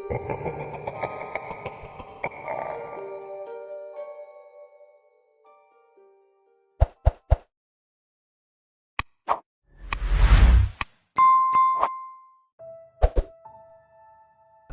I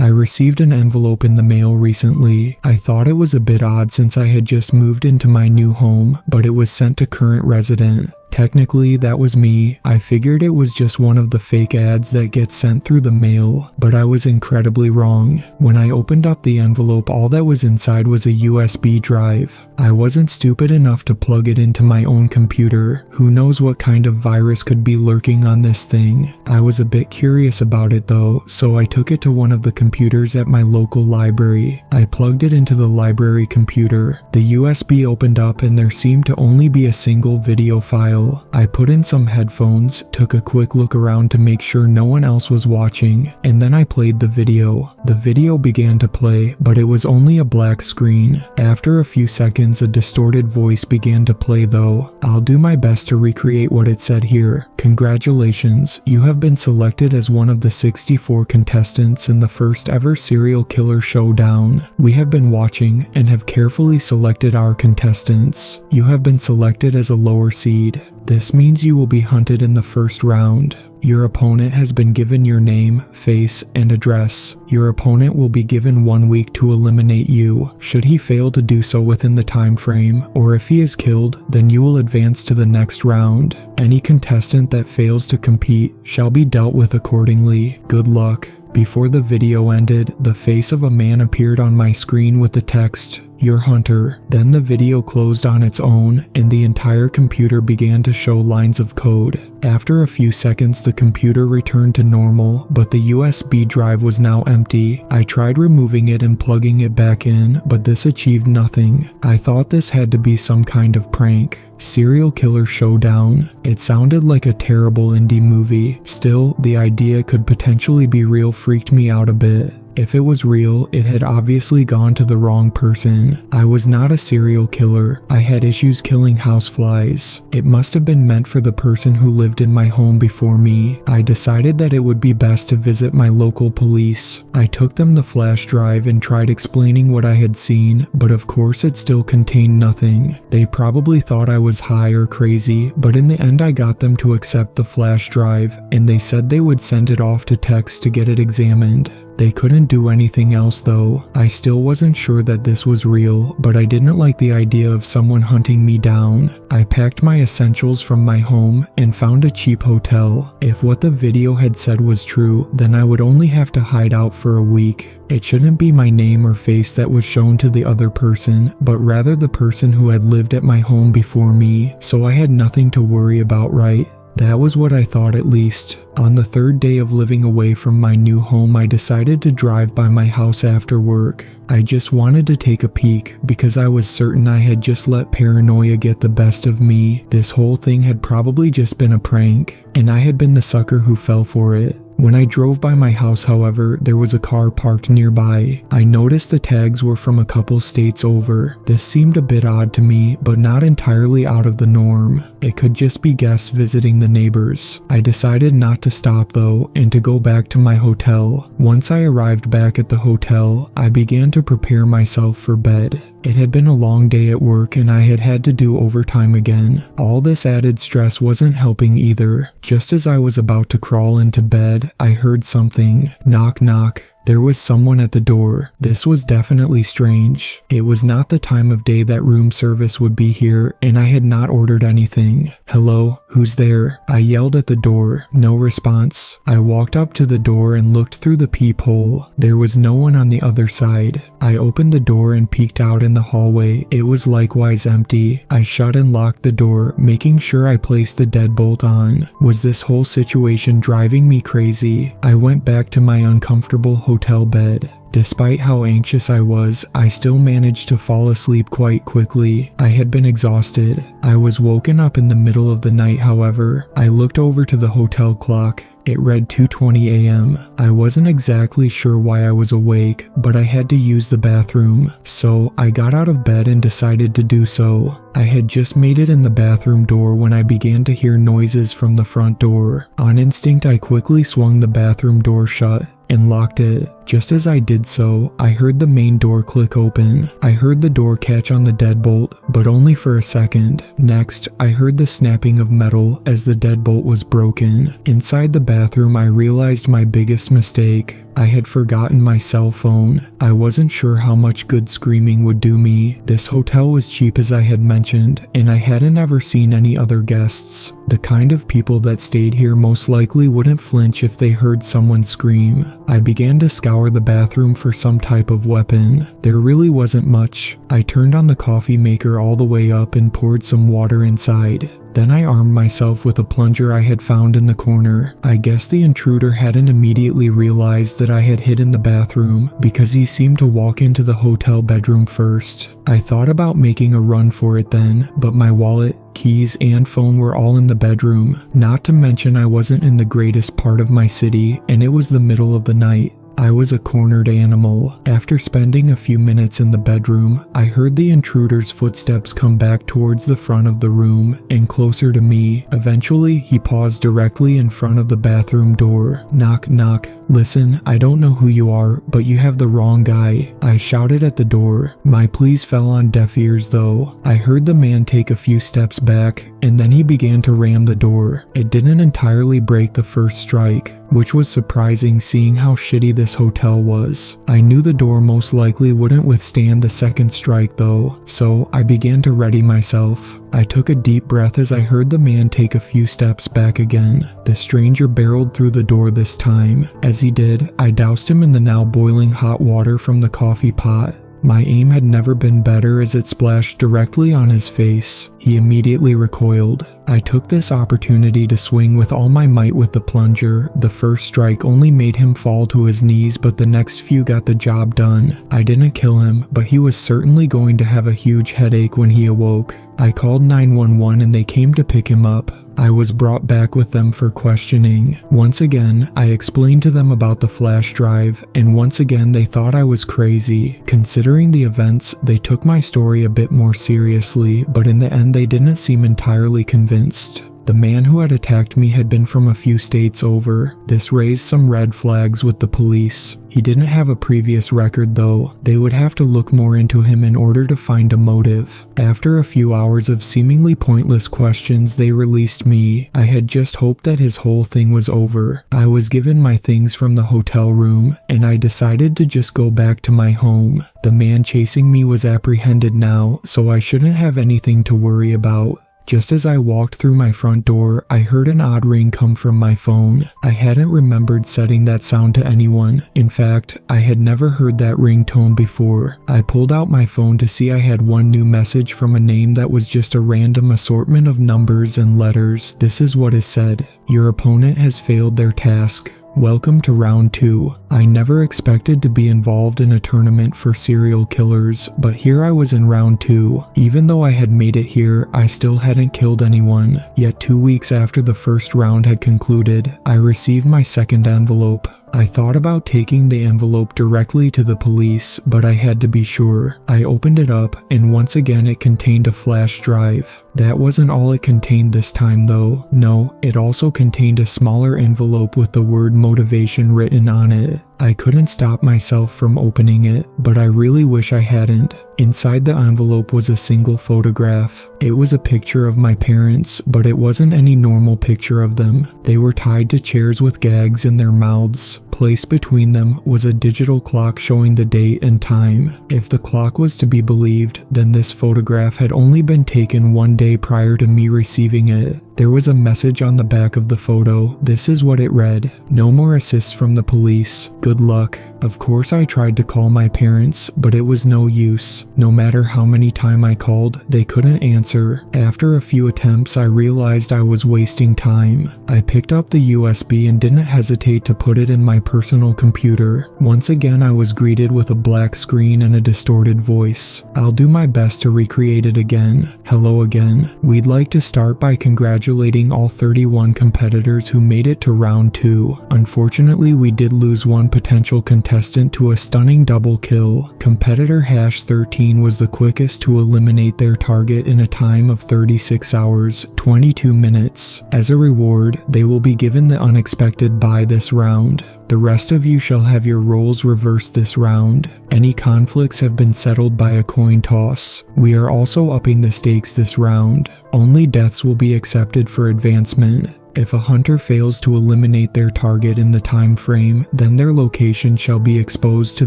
received an envelope in the mail recently. I thought it was a bit odd since I had just moved into my new home, but it was sent to current resident. Technically, that was me. I figured it was just one of the fake ads that gets sent through the mail, but I was incredibly wrong. When I opened up the envelope, all that was inside was a USB drive. I wasn't stupid enough to plug it into my own computer. Who knows what kind of virus could be lurking on this thing? I was a bit curious about it though, so I took it to one of the computers at my local library. I plugged it into the library computer. The USB opened up and there seemed to only be a single video file. I put in some headphones, took a quick look around to make sure no one else was watching, and then I played the video. The video began to play, but it was only a black screen. After a few seconds, a distorted voice began to play though. I'll do my best to recreate what it said here. Congratulations, you have been selected as one of the 64 contestants in the first ever serial killer showdown. We have been watching and have carefully selected our contestants. You have been selected as a lower seed. This means you will be hunted in the first round. Your opponent has been given your name, face, and address. Your opponent will be given 1 week to eliminate you. Should he fail to do so within the time frame, or if he is killed, then you will advance to the next round. Any contestant that fails to compete shall be dealt with accordingly. Good luck. Before the video ended, the face of a man appeared on my screen with the text, "Your hunter." Then the video closed on its own, and the entire computer began to show lines of code. After a few seconds, the computer returned to normal, but the USB drive was now empty. I tried removing it and plugging it back in, but this achieved nothing. I thought this had to be some kind of prank. Serial Killer Showdown. It sounded like a terrible indie movie. Still, the idea could potentially be real freaked me out a bit. If it was real, it had obviously gone to the wrong person. I was not a serial killer. I had issues killing houseflies. It must have been meant for the person who lived in my home before me. I decided that it would be best to visit my local police. I took them the flash drive and tried explaining what I had seen, but of course it still contained nothing. They probably thought I was high or crazy, but in the end I got them to accept the flash drive, and they said they would send it off to techs to get it examined. They couldn't do anything else though. I still wasn't sure that this was real, but I didn't like the idea of someone hunting me down. I packed my essentials from my home and found a cheap hotel. If what the video had said was true, then I would only have to hide out for a week. It shouldn't be my name or face that was shown to the other person, but rather the person who had lived at my home before me, so I had nothing to worry about, right? That was what I thought at least. On the third day of living away from my new home, I decided to drive by my house after work. I just wanted to take a peek because I was certain I had just let paranoia get the best of me. This whole thing had probably just been a prank, and I had been the sucker who fell for it. When I drove by my house, however, there was a car parked nearby. I noticed the tags were from a couple states over. This seemed a bit odd to me, but not entirely out of the norm. It could just be guests visiting the neighbors. I decided not to stop though, and to go back to my hotel. Once I arrived back at the hotel, I began to prepare myself for bed. It had been a long day at work and I had had to do overtime again. All this added stress wasn't helping either. Just as I was about to crawl into bed, I heard something. Knock knock. There was someone at the door. This was definitely strange. It was not the time of day that room service would be here, and I had not ordered anything. Hello? Who's there? I yelled at the door. No response. I walked up to the door and looked through the peephole. There was no one on the other side. I opened the door and peeked out in the hallway. It was likewise empty. I shut and locked the door, making sure I placed the deadbolt on. Was this whole situation driving me crazy? I went back to my uncomfortable hotel bed. Despite how anxious I was, I still managed to fall asleep quite quickly. I had been exhausted. I was woken up in the middle of the night, however. I looked over to the hotel clock. It read 2:20 a.m. I wasn't exactly sure why I was awake, but I had to use the bathroom, so I got out of bed and decided to do so. I had just made it in the bathroom door when I began to hear noises from the front door. On instinct, I quickly swung the bathroom door shut and locked it. Just as I did so, I heard the main door click open. I heard the door catch on the deadbolt, but only for a second. Next, I heard the snapping of metal as the deadbolt was broken. Inside the bathroom, I realized my biggest mistake. I had forgotten my cell phone. I wasn't sure how much good screaming would do me. This hotel was cheap as I had mentioned, and I hadn't ever seen any other guests. The kind of people that stayed here most likely wouldn't flinch if they heard someone scream. I began to scour the bathroom for some type of weapon. There really wasn't much. I turned on the coffee maker all the way up and poured some water inside. Then I armed myself with a plunger I had found in the corner. I guess the intruder hadn't immediately realized that I had hidden the bathroom because he seemed to walk into the hotel bedroom first. I thought about making a run for it then, but my wallet, keys, and phone were all in the bedroom. Not to mention I wasn't in the greatest part of my city, and it was the middle of the night. I was a cornered animal. After spending a few minutes in the bedroom, I heard the intruder's footsteps come back towards the front of the room and closer to me. Eventually, he paused directly in front of the bathroom door. Knock, knock. Listen, I don't know who you are, but you have the wrong guy. I shouted at the door. My pleas fell on deaf ears though. I heard the man take a few steps back, and then he began to ram the door. It didn't entirely break the first strike, which was surprising seeing how shitty this hotel was. I knew the door most likely wouldn't withstand the second strike though, so I began to ready myself. I took a deep breath as I heard the man take a few steps back again. The stranger barreled through the door this time. As he did, I doused him in the now boiling hot water from the coffee pot. My aim had never been better as it splashed directly on his face. He immediately recoiled. I took this opportunity to swing with all my might with the plunger. The first strike only made him fall to his knees, but the next few got the job done. I didn't kill him, but he was certainly going to have a huge headache when he awoke. I called 911 and they came to pick him up. I was brought back with them for questioning. Once again, I explained to them about the flash drive, and once again they thought I was crazy. Considering the events, they took my story a bit more seriously, but in the end they didn't seem entirely convinced. The man who had attacked me had been from a few states over. This raised some red flags with the police. He didn't have a previous record though. They would have to look more into him in order to find a motive. After a few hours of seemingly pointless questions, they released me. I had just hoped that his whole thing was over. I was given my things from the hotel room, and I decided to just go back to my home. The man chasing me was apprehended now, so I shouldn't have anything to worry about. Just as I walked through my front door, I heard an odd ring come from my phone. I hadn't remembered setting that sound to anyone. In fact, I had never heard that ringtone before. I pulled out my phone to see I had one new message from a name that was just a random assortment of numbers and letters. This is what it said: "Your opponent has failed their task. Welcome to round 2. I never expected to be involved in a tournament for serial killers, but here I was in round 2. Even though I had made it here, I still hadn't killed anyone. Yet 2 weeks after the first round had concluded, I received my second envelope. I thought about taking the envelope directly to the police, but I had to be sure. I opened it up, and once again it contained a flash drive. That wasn't all it contained this time though. No, it also contained a smaller envelope with the word motivation written on it. I couldn't stop myself from opening it, but I really wish I hadn't. Inside the envelope was a single photograph. It was a picture of my parents, but it wasn't any normal picture of them. They were tied to chairs with gags in their mouths. Placed between them was a digital clock showing the date and time. If the clock was to be believed, then this photograph had only been taken 1 day prior to me receiving it. There was a message on the back of the photo. This is what it read: "No more assists from the police. Good luck." Of course I tried to call my parents, but it was no use. No matter how many times I called, they couldn't answer. After a few attempts, I realized I was wasting time. I picked up the USB and didn't hesitate to put it in my personal computer. Once again, I was greeted with a black screen and a distorted voice. I'll do my best to recreate it again. Hello again. We'd like to start by congratulating all 31 competitors who made it to round 2. Unfortunately, we did lose one potential contestant to a stunning double kill. Competitor #13 was the quickest to eliminate their target in a time of 36 hours, 22 minutes. As a reward, they will be given the unexpected bye this round. The rest of you shall have your roles reversed this round. Any conflicts have been settled by a coin toss. We are also upping the stakes this round. Only deaths will be accepted for advancement. If a hunter fails to eliminate their target in the time frame, then their location shall be exposed to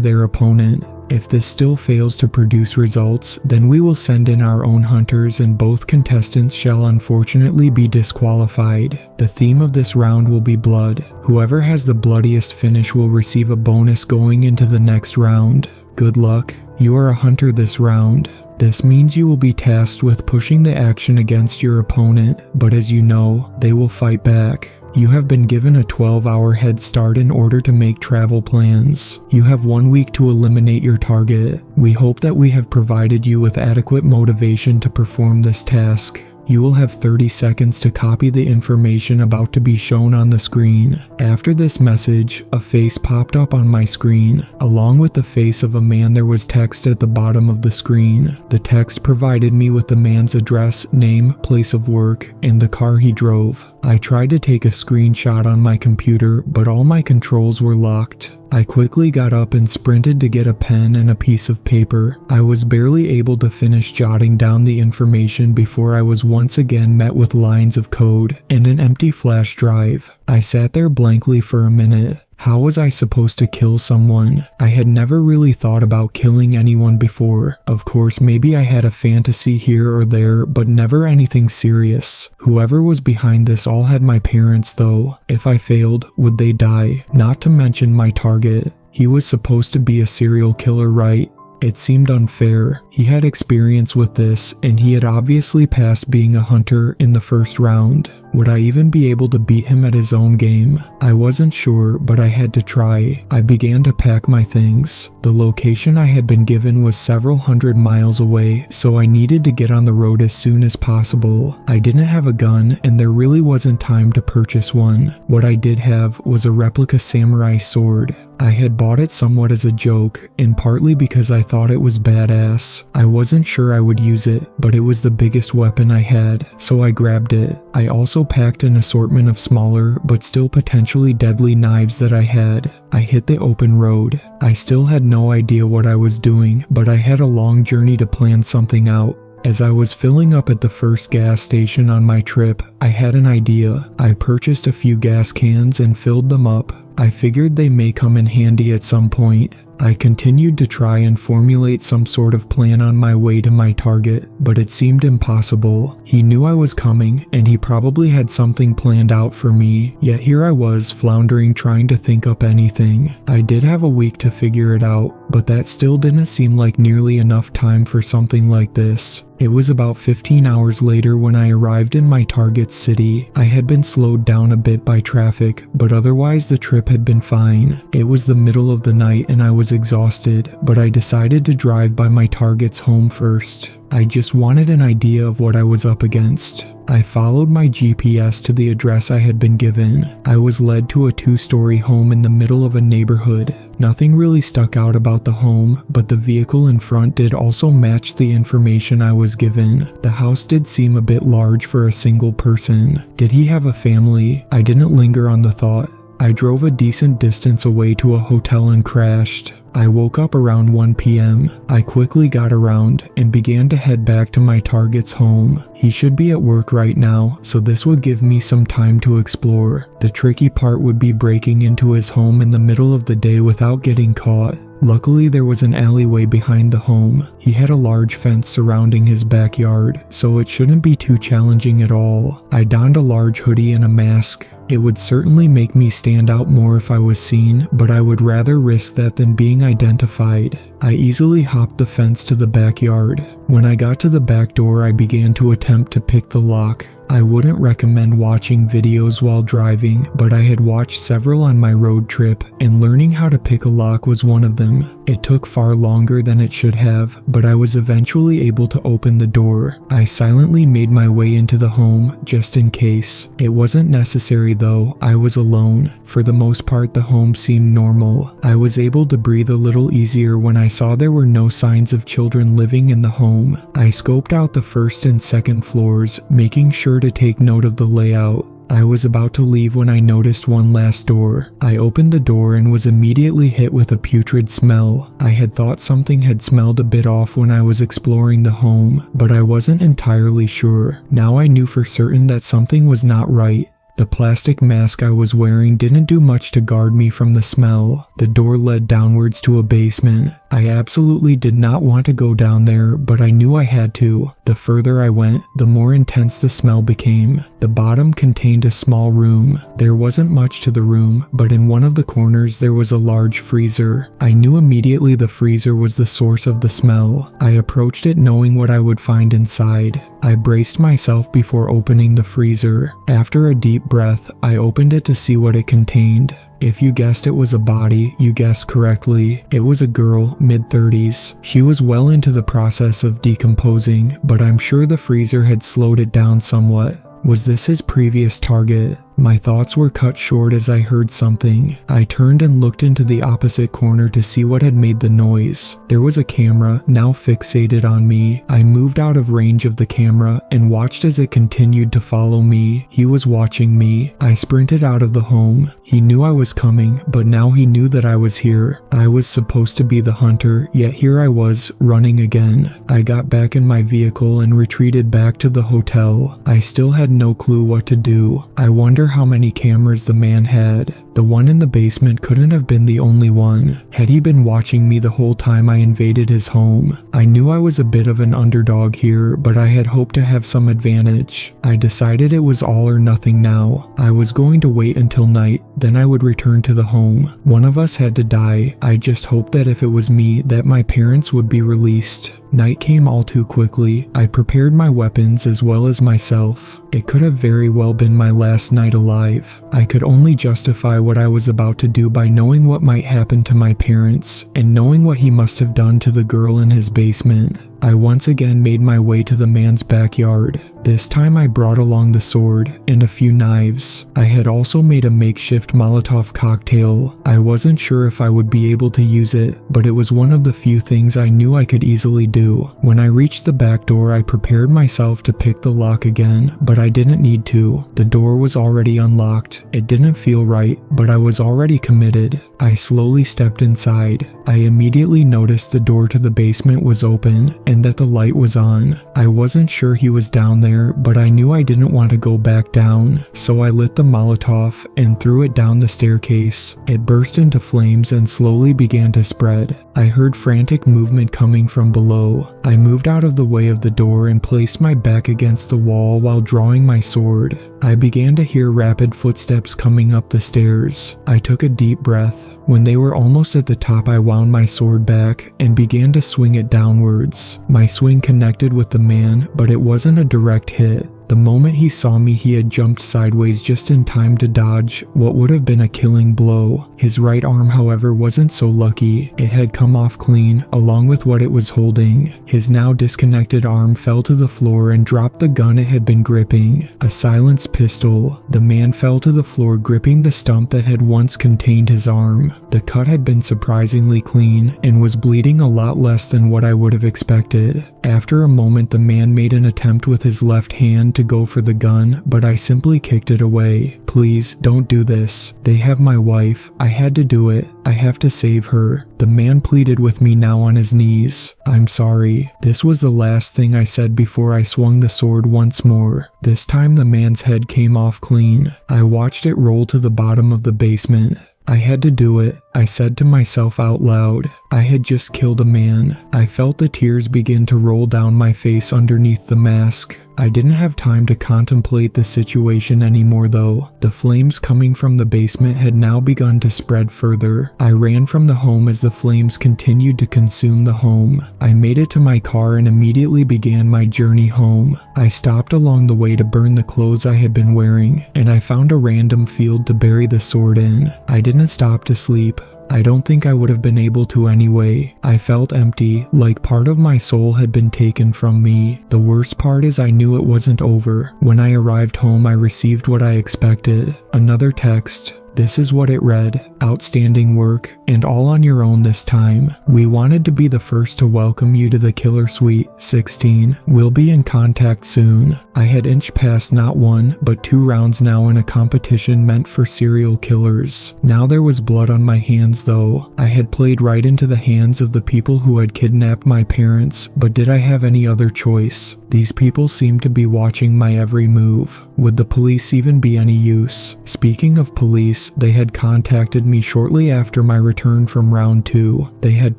their opponent. If this still fails to produce results, then we will send in our own hunters and both contestants shall unfortunately be disqualified. The theme of this round will be blood. Whoever has the bloodiest finish will receive a bonus going into the next round. Good luck. You are a hunter this round. This means you will be tasked with pushing the action against your opponent, but as you know, they will fight back. You have been given a 12-hour head start in order to make travel plans. You have 1 week to eliminate your target. We hope that we have provided you with adequate motivation to perform this task. You will have 30 seconds to copy the information about to be shown on the screen. After this message, a face popped up on my screen. Along with the face of a man, there was text at the bottom of the screen. The text provided me with the man's address, name, place of work, and the car he drove. I tried to take a screenshot on my computer, but all my controls were locked. I quickly got up and sprinted to get a pen and a piece of paper. I was barely able to finish jotting down the information before I was once again met with lines of code and an empty flash drive. I sat there blankly for a minute. How was I supposed to kill someone? I had never really thought about killing anyone before. Of course, maybe I had a fantasy here or there, but never anything serious. Whoever was behind this all had my parents though. If I failed, would they die? Not to mention my target. He was supposed to be a serial killer, right? It seemed unfair. He had experience with this, and he had obviously passed being a hunter in the first round. Would I even be able to beat him at his own game? I wasn't sure, but I had to try. I began to pack my things. The location I had been given was several hundred miles away, so I needed to get on the road as soon as possible. I didn't have a gun, and there really wasn't time to purchase one. What I did have was a replica samurai sword. I had bought it somewhat as a joke, and partly because I thought it was badass. I wasn't sure I would use it, but it was the biggest weapon I had, so I grabbed it. I also packed an assortment of smaller, but still potentially deadly knives that I had. I hit the open road. I still had no idea what I was doing, but I had a long journey to plan something out. As I was filling up at the first gas station on my trip, I had an idea. I purchased a few gas cans and filled them up. I figured they may come in handy at some point. I continued to try and formulate some sort of plan on my way to my target, but it seemed impossible. He knew I was coming, and he probably had something planned out for me, yet here I was floundering trying to think up anything. I did have a week to figure it out, but that still didn't seem like nearly enough time for something like this. It was about 15 hours later when I arrived in my target city. I had been slowed down a bit by traffic, but otherwise the trip had been fine. It was the middle of the night and I was exhausted, but I decided to drive by my target's home first. I just wanted an idea of what I was up against. I followed my GPS to the address I had been given. I was led to a 2-story home in the middle of a neighborhood. Nothing really stuck out about the home, but the vehicle in front did also match the information I was given. The house did seem a bit large for a single person. Did he have a family? I didn't linger on the thought. I drove a decent distance away to a hotel and crashed. I woke up around 1 p.m. I quickly got around and began to head back to my target's home. He should be at work right now, so this would give me some time to explore. The tricky part would be breaking into his home in the middle of the day without getting caught. Luckily, there was an alleyway behind the home. He had a large fence surrounding his backyard, so it shouldn't be too challenging at all. I donned a large hoodie and a mask. It would certainly make me stand out more if I was seen, but I would rather risk that than being identified. I easily hopped the fence to the backyard. When I got to the back door, I began to attempt to pick the lock. I wouldn't recommend watching videos while driving, but I had watched several on my road trip, and learning how to pick a lock was one of them. It took far longer than it should have, but I was eventually able to open the door. I silently made my way into the home, just in case. It wasn't necessary though, I was alone. For the most part, the home seemed normal. I was able to breathe a little easier when I saw there were no signs of children living in the home. I scoped out the first and second floors, making sure to take note of the layout. I was about to leave when I noticed one last door. I opened the door and was immediately hit with a putrid smell. I had thought something had smelled a bit off when I was exploring the home, but I wasn't entirely sure. Now I knew for certain that something was not right. The plastic mask I was wearing didn't do much to guard me from the smell. The door led downwards to a basement. I absolutely did not want to go down there, but I knew I had to. The further I went, the more intense the smell became. The bottom contained a small room. There wasn't much to the room, but in one of the corners there was a large freezer. I knew immediately the freezer was the source of the smell. I approached it knowing what I would find inside. I braced myself before opening the freezer. After a deep breath, I opened it to see what it contained. If you guessed it was a body, you guessed correctly. It was a girl, mid-30s. She was well into the process of decomposing, but I'm sure the freezer had slowed it down somewhat. Was this his previous target? My thoughts were cut short as I heard something. I turned and looked into the opposite corner to see what had made the noise. There was a camera, now fixated on me. I moved out of range of the camera and watched as it continued to follow me. He was watching me. I sprinted out of the home. He knew I was coming, but now he knew that I was here. I was supposed to be the hunter, yet here I was, running again. I got back in my vehicle and retreated back to the hotel. I still had no clue what to do. I wonder how many cameras the man had. The one in the basement couldn't have been the only one. Had he been watching me the whole time I invaded his home? I knew I was a bit of an underdog here, but I had hoped to have some advantage. I decided it was all or nothing now. I was going to wait until night, then I would return to the home. One of us had to die. I just hoped that if it was me, that my parents would be released. Night came all too quickly. I prepared my weapons as well as myself. It could have very well been my last night alive. I could only justify what I was about to do by knowing what might happen to my parents, and knowing what he must have done to the girl in his basement. I once again made my way to the man's backyard. This time I brought along the sword and a few knives. I had also made a makeshift Molotov cocktail. I wasn't sure if I would be able to use it, but it was one of the few things I knew I could easily do. When I reached the back door, I prepared myself to pick the lock again, but I didn't need to. The door was already unlocked. It didn't feel right, but I was already committed. I slowly stepped inside. I immediately noticed the door to the basement was open and that the light was on. I wasn't sure he was down there, but I knew I didn't want to go back down, so I lit the Molotov and threw it down the staircase. It burst into flames and slowly began to spread. I heard frantic movement coming from below. I moved out of the way of the door and placed my back against the wall while drawing my sword. I began to hear rapid footsteps coming up the stairs. I took a deep breath. When they were almost at the top, I wound my sword back and began to swing it downwards. My swing connected with the man, but it wasn't a direct hit. The moment he saw me, he had jumped sideways just in time to dodge what would have been a killing blow. His right arm, however, wasn't so lucky. It had come off clean, along with what it was holding. His now disconnected arm fell to the floor and dropped the gun it had been gripping, a silenced pistol. The man fell to the floor gripping the stump that had once contained his arm. The cut had been surprisingly clean and was bleeding a lot less than what I would have expected. After a moment, the man made an attempt with his left hand to go for the gun, but I simply kicked it away. Please, don't do this. They have my wife. I had to do it. I have to save her. The man pleaded with me now on his knees. I'm sorry. This was the last thing I said before I swung the sword once more. This time the man's head came off clean. I watched it roll to the bottom of the basement. I had to do it, I said to myself out loud. I had just killed a man. I felt the tears begin to roll down my face underneath the mask. I didn't have time to contemplate the situation anymore though. The flames coming from the basement had now begun to spread further. I ran from the home as the flames continued to consume the home. I made it to my car and immediately began my journey home. I stopped along the way to burn the clothes I had been wearing, and I found a random field to bury the sword in. I didn't stop to sleep. I don't think I would have been able to anyway. I felt empty, like part of my soul had been taken from me. The worst part is I knew it wasn't over. When I arrived home, I received what I expected. Another text. This is what it read: "Outstanding work, and all on your own this time. We wanted to be the first to welcome you to the Killer Suite 16. We'll be in contact soon." I had inched past not one, but 2 rounds now in a competition meant for serial killers. Now there was blood on my hands though. I had played right into the hands of the people who had kidnapped my parents, but did I have any other choice? These people seemed to be watching my every move. Would the police even be any use? Speaking of police, they had contacted me shortly after my return from round 2. They had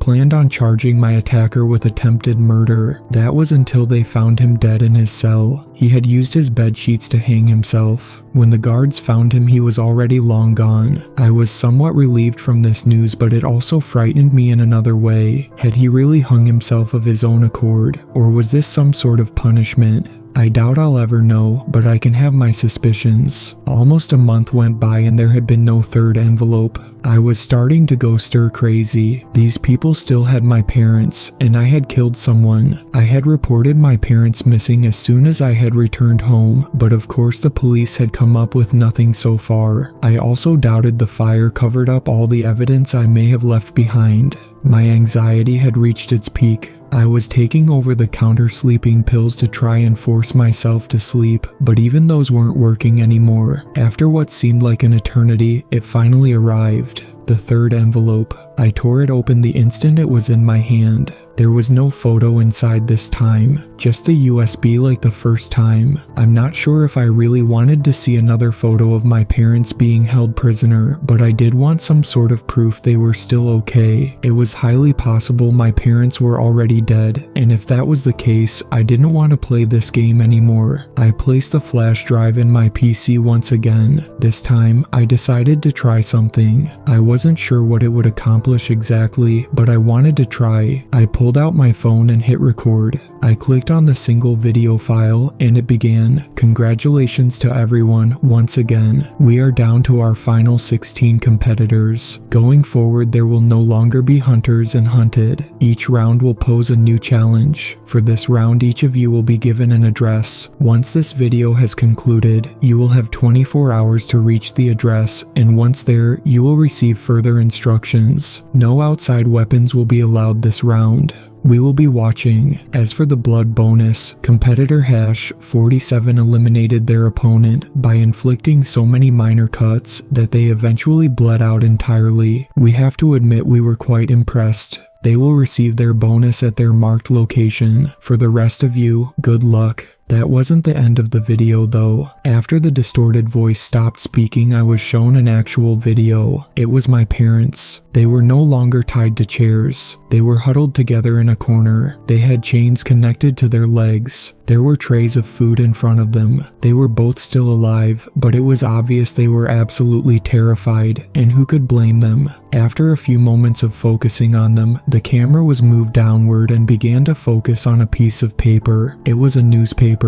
planned on charging my attacker with attempted murder. That was until they found him dead in his cell. He had used his bed sheets to hang himself. When the guards found him, he was already long gone. I was somewhat relieved from this news, but it also frightened me in another way. Had he really hung himself of his own accord, or was this some sort of punishment? I doubt I'll ever know, but I can have my suspicions. Almost a month went by and there had been no third envelope. I was starting to go stir crazy. These people still had my parents, and I had killed someone. I had reported my parents missing as soon as I had returned home, but of course the police had come up with nothing so far. I also doubted the fire covered up all the evidence I may have left behind. My anxiety had reached its peak. I was taking over-the-counter sleeping pills to try and force myself to sleep, but even those weren't working anymore. After what seemed like an eternity, it finally arrived. The third envelope. I tore it open the instant it was in my hand. There was no photo inside this time, just the USB like the first time. I'm not sure if I really wanted to see another photo of my parents being held prisoner, but I did want some sort of proof they were still okay. It was highly possible my parents were already dead, and if that was the case, I didn't want to play this game anymore. I placed the flash drive in my PC once again. This time, I decided to try something. I wasn't sure what it would accomplish exactly, but I wanted to try. I pulled out my phone and hit record. I clicked on the single video file and it began. "Congratulations to everyone, once again. We are down to our final 16 competitors. Going forward, there will no longer be hunters and hunted. Each round will pose a new challenge. For this round, each of you will be given an address. Once this video has concluded, you will have 24 hours to reach the address, and once there, you will receive further instructions. No outside weapons will be allowed this round. We will be watching." As for the blood bonus, competitor #47 eliminated their opponent by inflicting so many minor cuts that they eventually bled out entirely. We have to admit we were quite impressed. They will receive their bonus at their marked location. For the rest of you, good luck. That wasn't the end of the video though. After the distorted voice stopped speaking, I was shown an actual video. It was my parents. They were no longer tied to chairs. They were huddled together in a corner. They had chains connected to their legs. There were trays of food in front of them. They were both still alive, but it was obvious they were absolutely terrified, and who could blame them? After a few moments of focusing on them, the camera was moved downward and began to focus on a piece of paper. It was a newspaper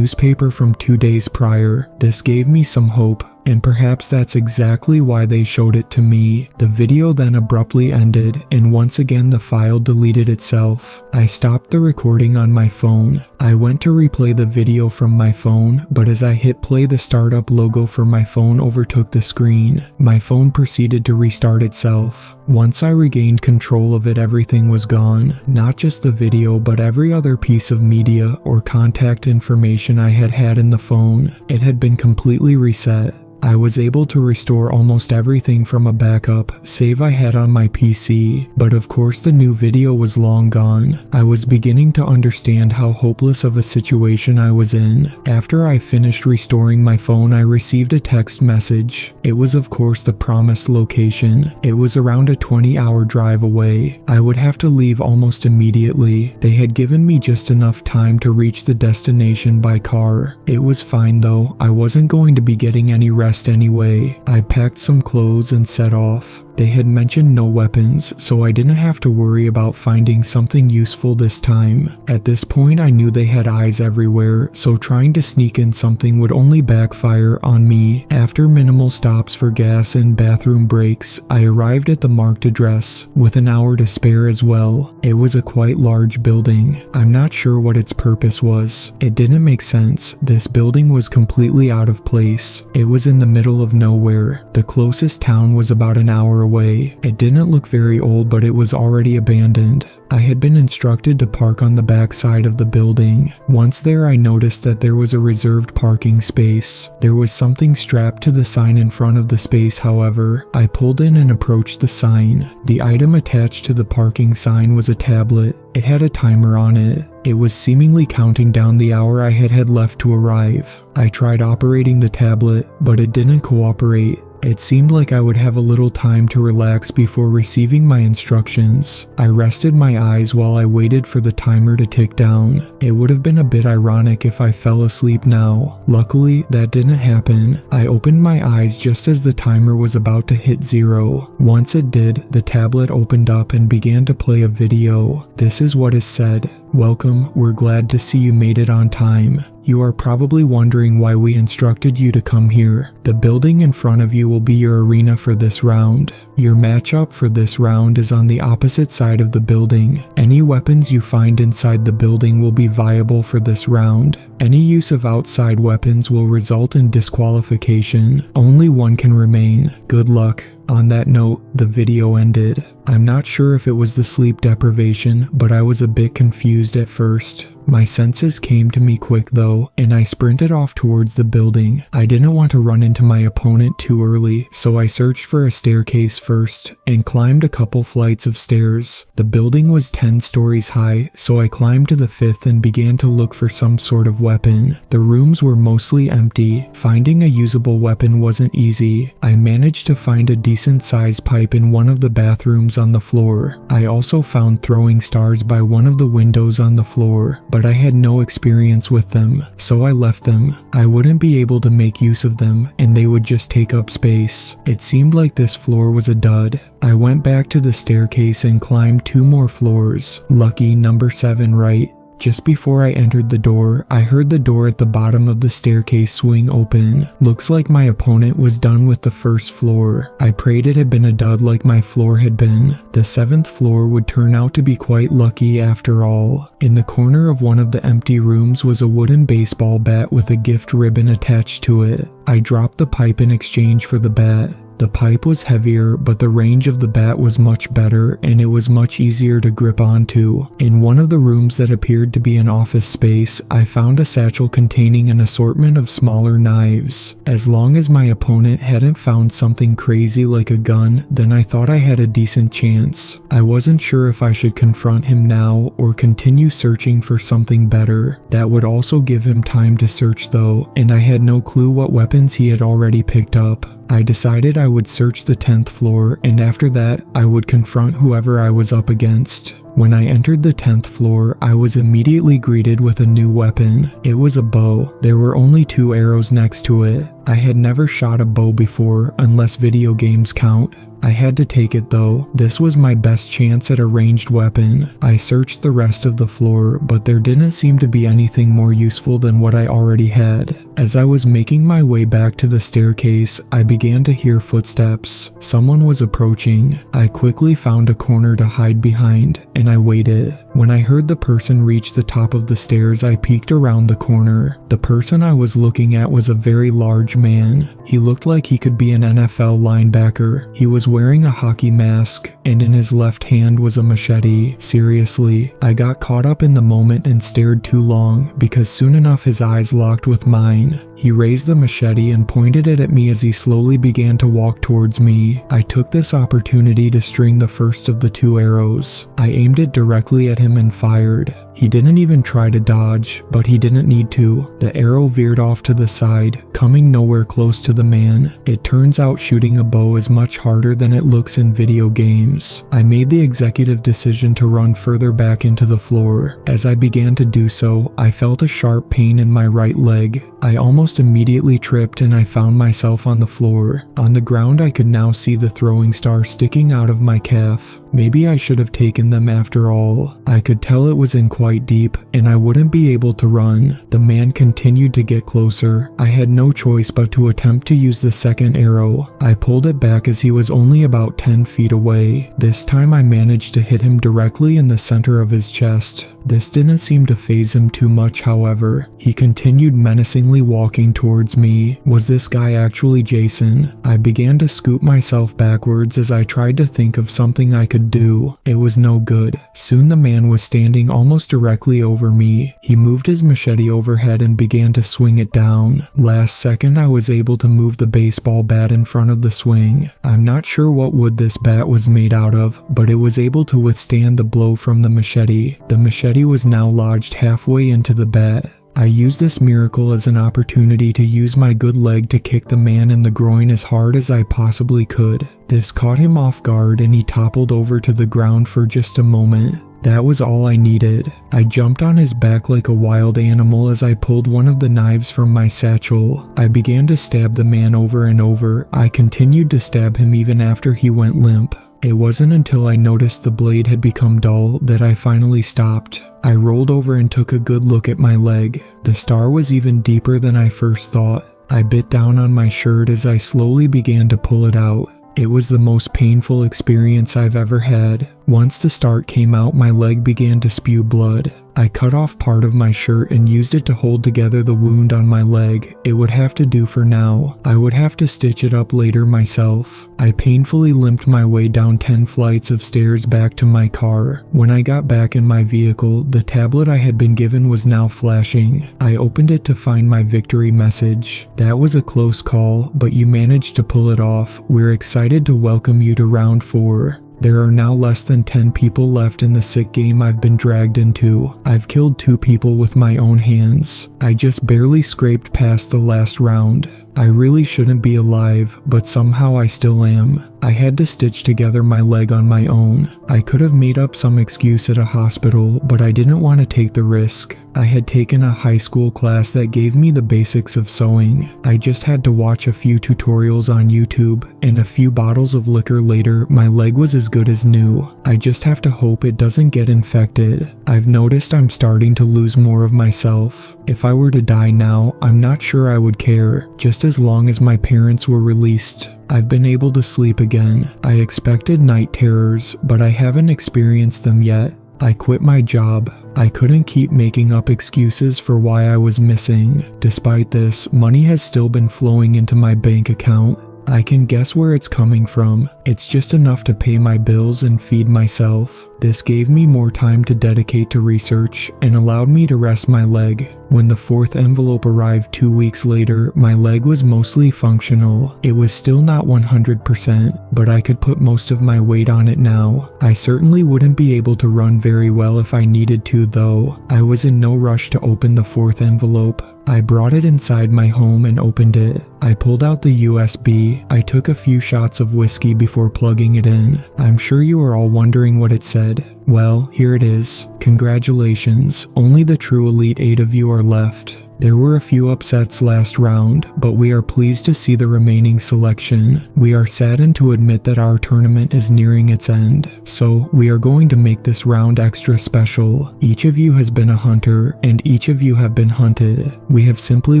from 2 days prior. This gave me some hope. And perhaps that's exactly why they showed it to me. The video then abruptly ended, and once again the file deleted itself. I stopped the recording on my phone. I went to replay the video from my phone, but as I hit play, the startup logo for my phone overtook the screen. My phone proceeded to restart itself. Once I regained control of it, everything was gone. Not just the video, but every other piece of media or contact information I had had in the phone. It had been completely reset. I was able to restore almost everything from a backup save I had on my PC, but of course the new video was long gone. I was beginning to understand how hopeless of a situation I was in. After I finished restoring my phone, I received a text message. It was of course the promised location. It was around a 20-hour drive away. I would have to leave almost immediately. They had given me just enough time to reach the destination by car. It was fine though. I wasn't going to be getting any rest anyway. I packed some clothes and set off. They had mentioned no weapons, so I didn't have to worry about finding something useful this time. At this point I knew they had eyes everywhere, so trying to sneak in something would only backfire on me. After minimal stops for gas and bathroom breaks, I arrived at the marked address, with an hour to spare as well. It was a quite large building. I'm not sure what its purpose was. It didn't make sense. This building was completely out of place. It was in the middle of nowhere. The closest town was about an hour away. It didn't look very old, but it was already abandoned. I had been instructed to park on the back side of the building. Once there, I noticed that there was a reserved parking space. There was something strapped to the sign in front of the space, however. I pulled in and approached the sign. The item attached to the parking sign was a tablet. It had a timer on it. It was seemingly counting down the hour I had left to arrive. I tried operating the tablet, but it didn't cooperate. It seemed like I would have a little time to relax before receiving my instructions. I rested my eyes while I waited for the timer to tick down. It would have been a bit ironic if I fell asleep now. Luckily, that didn't happen. I opened my eyes just as the timer was about to hit 0. Once it did, the tablet opened up and began to play a video. This is what is said. "Welcome, we're glad to see you made it on time. You are probably wondering why we instructed you to come here. The building in front of you will be your arena for this round. Your matchup for this round is on the opposite side of the building. Any weapons you find inside the building will be viable for this round. Any use of outside weapons will result in disqualification. Only one can remain. Good luck." On that note, the video ended. I'm not sure if it was the sleep deprivation, but I was a bit confused at first. My senses came to me quick though, and I sprinted off towards the building. I didn't want to run into my opponent too early, so I searched for a staircase first, and climbed a couple flights of stairs. The building was 10 stories high, so I climbed to the 5th and began to look for some sort of weapon. The rooms were mostly empty. Finding a usable weapon wasn't easy. I managed to find a decent sized pipe in one of the bathrooms on the floor. I also found throwing stars by one of the windows on the floor, but I had no experience with them, so I left them. I wouldn't be able to make use of them, and they would just take up space. It seemed like this floor was a dud. I went back to the staircase and climbed 2 more floors. Lucky number 7, right? Just before I entered the door, I heard the door at the bottom of the staircase swing open. Looks like my opponent was done with the first floor. I prayed it had been a dud like my floor had been. The 7th floor would turn out to be quite lucky after all. In the corner of one of the empty rooms was a wooden baseball bat with a gift ribbon attached to it. I dropped the pipe in exchange for the bat. The pipe was heavier, but the range of the bat was much better, and it was much easier to grip onto. In one of the rooms that appeared to be an office space, I found a satchel containing an assortment of smaller knives. As long as my opponent hadn't found something crazy like a gun, then I thought I had a decent chance. I wasn't sure if I should confront him now or continue searching for something better. That would also give him time to search though, and I had no clue what weapons he had already picked up. I decided I would search the 10th floor, and after that, I would confront whoever I was up against. When I entered the 10th floor, I was immediately greeted with a new weapon. It was a bow. There were only 2 arrows next to it. I had never shot a bow before, unless video games count. I had to take it though. This was my best chance at a ranged weapon. I searched the rest of the floor, but there didn't seem to be anything more useful than what I already had. As I was making my way back to the staircase, I began to hear footsteps. Someone was approaching. I quickly found a corner to hide behind, and I waited. When I heard the person reach the top of the stairs, I peeked around the corner. The person I was looking at was a very large man. He looked like he could be an NFL linebacker. He was wearing a hockey mask, and in his left hand was a machete. Seriously, I got caught up in the moment and stared too long, because soon enough his eyes locked with mine. He raised the machete and pointed it at me as he slowly began to walk towards me. I took this opportunity to string the first of the 2 arrows. I aimed it directly at him and fired. He didn't even try to dodge, but he didn't need to. The arrow veered off to the side, coming nowhere close to the man. It turns out shooting a bow is much harder than it looks in video games. I made the executive decision to run further back into the floor. As I began to do so, I felt a sharp pain in my right leg. I almost immediately tripped and I found myself on the floor. On the ground, I could now see the throwing star sticking out of my calf. Maybe I should have taken them after all. I could tell it was in quite deep, and I wouldn't be able to run. The man continued to get closer. I had no choice but to attempt to use the second arrow. I pulled it back as he was only about 10 feet away. This time I managed to hit him directly in the center of his chest. This didn't seem to faze him too much, however. He continued menacingly walking towards me. Was this guy actually Jason? I began to scoop myself backwards as I tried to think of something I could do. It was no good. Soon the man was standing almost directly over me. He moved his machete overhead and began to swing it down. Last second, I was able to move the baseball bat in front of the swing. I'm not sure what wood this bat was made out of, but it was able to withstand the blow from the machete. The machete was now lodged halfway into the bat. I used this miracle as an opportunity to use my good leg to kick the man in the groin as hard as I possibly could. This caught him off guard and he toppled over to the ground for just a moment. That was all I needed. I jumped on his back like a wild animal as I pulled one of the knives from my satchel. I began to stab the man over and over. I continued to stab him even after he went limp. It wasn't until I noticed the blade had become dull that I finally stopped. I rolled over and took a good look at my leg. The star was even deeper than I first thought. I bit down on my shirt as I slowly began to pull it out. It was the most painful experience I've ever had. Once the start came out, my leg began to spew blood. I cut off part of my shirt and used it to hold together the wound on my leg. It would have to do for now. I would have to stitch it up later myself. I painfully limped my way down 10 flights of stairs back to my car. When I got back in my vehicle, the tablet I had been given was now flashing. I opened it to find my victory message. That was a close call, but you managed to pull it off. We're excited to welcome you to round 4. There are now less than 10 people left in the sick game I've been dragged into. I've killed 2 people with my own hands. I just barely scraped past the last round. I really shouldn't be alive, but somehow I still am. I had to stitch together my leg on my own. I could have made up some excuse at a hospital, but I didn't want to take the risk. I had taken a high school class that gave me the basics of sewing. I just had to watch a few tutorials on YouTube, and a few bottles of liquor later, my leg was as good as new. I just have to hope it doesn't get infected. I've noticed I'm starting to lose more of myself. If I were to die now, I'm not sure I would care, just as long as my parents were released. I've been able to sleep again. I expected night terrors, but I haven't experienced them yet. I quit my job. I couldn't keep making up excuses for why I was missing. Despite this, money has still been flowing into my bank account. I can guess where it's coming from. It's just enough to pay my bills and feed myself. This gave me more time to dedicate to research and allowed me to rest my leg. When the 4th envelope arrived 2 weeks later, my leg was mostly functional. It was still not 100%, but I could put most of my weight on it now. I certainly wouldn't be able to run very well if I needed to, though. I was in no rush to open the 4th envelope. I brought it inside my home and opened it. I pulled out the USB. I took a few shots of whiskey before plugging it in. I'm sure you are all wondering what it said. Well, here it is. Congratulations. Only the true elite 8 of you are left. There were a few upsets last round, but we are pleased to see the remaining selection. We are saddened to admit that our tournament is nearing its end, so we are going to make this round extra special. Each of you has been a hunter, and each of you have been hunted. We have simply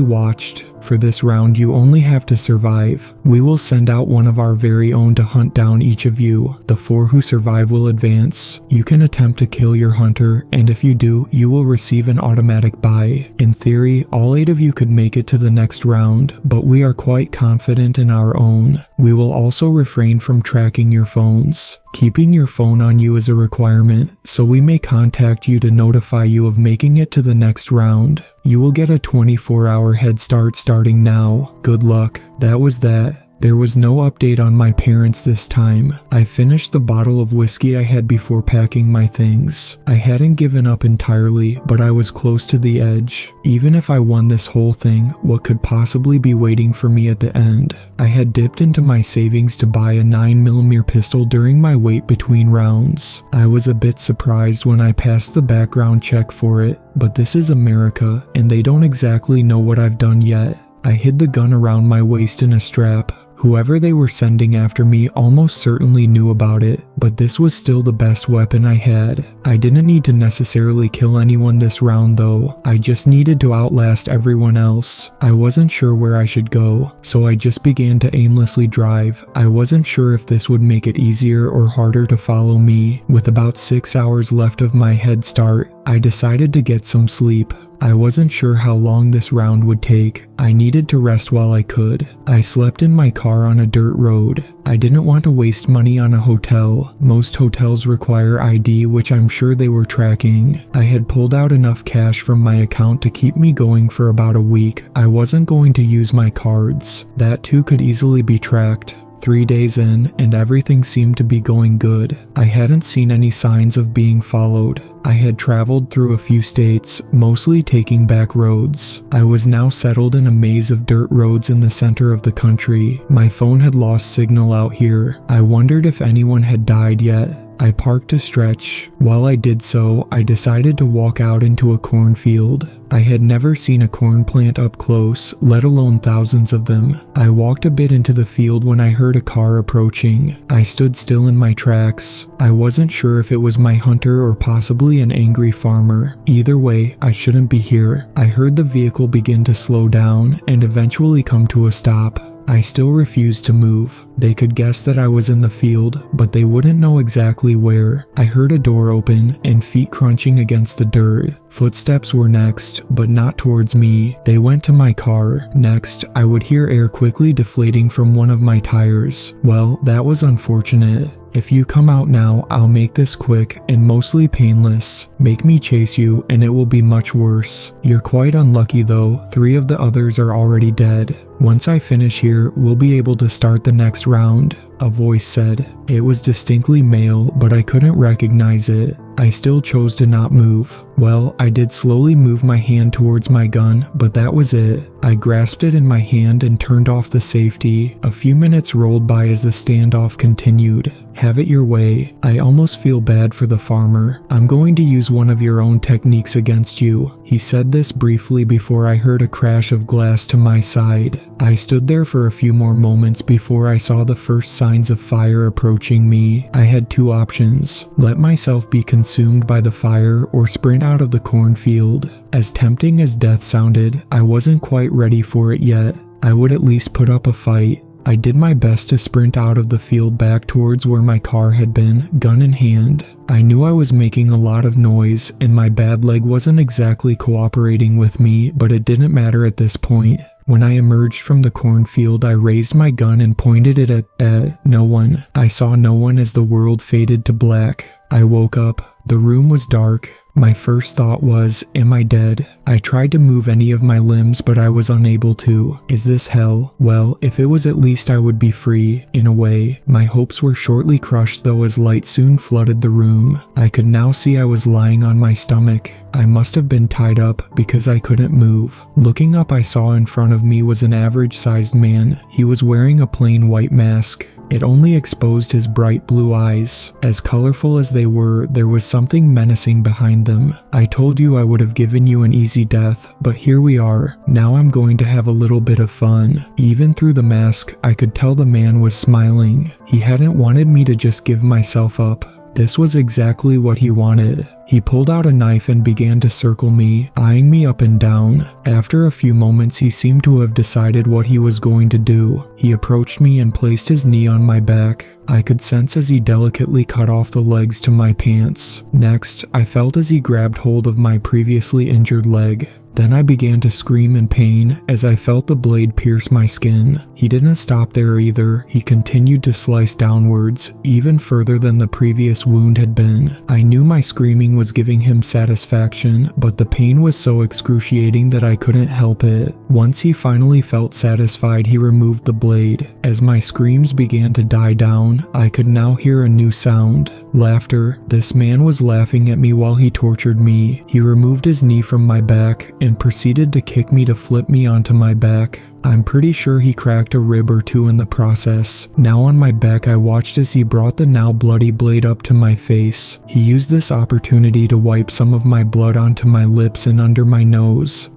watched. For this round, you only have to survive. We will send out one of our very own to hunt down each of you. The 4 who survive will advance. You can attempt to kill your hunter, and if you do, you will receive an automatic buy. In theory, all 8 of you could make it to the next round, but we are quite confident in our own. We will also refrain from tracking your phones. Keeping your phone on you is a requirement, so we may contact you to notify you of making it to the next round. You will get a 24-hour head start starting now. Good luck. That was that. There was no update on my parents this time. I finished the bottle of whiskey I had before packing my things. I hadn't given up entirely, but I was close to the edge. Even if I won this whole thing, what could possibly be waiting for me at the end? I had dipped into my savings to buy a 9mm pistol during my wait between rounds. I was a bit surprised when I passed the background check for it, but this is America, and they don't exactly know what I've done yet. I hid the gun around my waist in a strap. Whoever they were sending after me almost certainly knew about it, but this was still the best weapon I had. I didn't need to necessarily kill anyone this round though, I just needed to outlast everyone else. I wasn't sure where I should go, so I just began to aimlessly drive. I wasn't sure if this would make it easier or harder to follow me. With about 6 hours left of my head start, I decided to get some sleep. I wasn't sure how long this round would take. I needed to rest while I could. I slept in my car on a dirt road. I didn't want to waste money on a hotel. Most hotels require ID, which I'm sure they were tracking. I had pulled out enough cash from my account to keep me going for about a week. I wasn't going to use my cards. That too could easily be tracked. 3 days in, and everything seemed to be going good. I hadn't seen any signs of being followed. I had traveled through a few states, mostly taking back roads. I was now settled in a maze of dirt roads in the center of the country. My phone had lost signal out here. I wondered if anyone had died yet. I parked to stretch. While I did so, I decided to walk out into a cornfield. I had never seen a corn plant up close, let alone thousands of them. I walked a bit into the field when I heard a car approaching. I stood still in my tracks. I wasn't sure if it was my hunter or possibly an angry farmer. Either way, I shouldn't be here. I heard the vehicle begin to slow down and eventually come to a stop. I still refused to move. They could guess that I was in the field, but they wouldn't know exactly where. I heard a door open and feet crunching against the dirt. Footsteps were next, but not towards me. They went to my car. Next, I would hear air quickly deflating from one of my tires. Well, that was unfortunate. If you come out now, I'll make this quick and mostly painless. Make me chase you and it will be much worse. You're quite unlucky though, 3 of the others are already dead. Once I finish here, we'll be able to start the next round, a voice said. It was distinctly male, but I couldn't recognize it. I still chose to not move. Well, I did slowly move my hand towards my gun, but that was it. I grasped it in my hand and turned off the safety. A few minutes rolled by as the standoff continued. Have it your way. I almost feel bad for the farmer. I'm going to use one of your own techniques against you. He said this briefly before I heard a crash of glass to my side. I stood there for a few more moments before I saw the first signs of fire approaching me. I had 2 options. Let myself be consumed by the fire or sprint out of the cornfield. As tempting as death sounded, I wasn't quite ready for it yet. I would at least put up a fight. I did my best to sprint out of the field back towards where my car had been, gun in hand. I knew I was making a lot of noise, and my bad leg wasn't exactly cooperating with me, but it didn't matter at this point. When I emerged from the cornfield, I raised my gun and pointed it at no one. I saw no one as the world faded to black. I woke up. The room was dark. My first thought was, am I dead? I tried to move any of my limbs, but I was unable to. Is this hell? Well, if it was at least I would be free, in a way. My hopes were shortly crushed though as light soon flooded the room. I could now see I was lying on my stomach. I must have been tied up because I couldn't move. Looking up, I saw in front of me was an average-sized man. He was wearing a plain white mask. It only exposed his bright blue eyes. As colorful as they were, there was something menacing behind them. I told you I would have given you an easy death, but here we are. Now I'm going to have a little bit of fun. Even through the mask, I could tell the man was smiling. He hadn't wanted me to just give myself up. This was exactly what he wanted. He pulled out a knife and began to circle me, eyeing me up and down. After a few moments, he seemed to have decided what he was going to do. He approached me and placed his knee on my back. I could sense as he delicately cut off the legs to my pants. Next, I felt as he grabbed hold of my previously injured leg. Then I began to scream in pain as I felt the blade pierce my skin. He didn't stop there either. He continued to slice downwards, even further than the previous wound had been. I knew my screaming was giving him satisfaction, but the pain was so excruciating that I couldn't help it. Once he finally felt satisfied, he removed the blade. As my screams began to die down, I could now hear a new sound. Laughter. This man was laughing at me while he tortured me. He removed his knee from my back and proceeded to kick me to flip me onto my back. I'm pretty sure he cracked a rib or two in the process. Now on my back, I watched as he brought the now bloody blade up to my face. He used this opportunity to wipe some of my blood onto my lips and under my nose.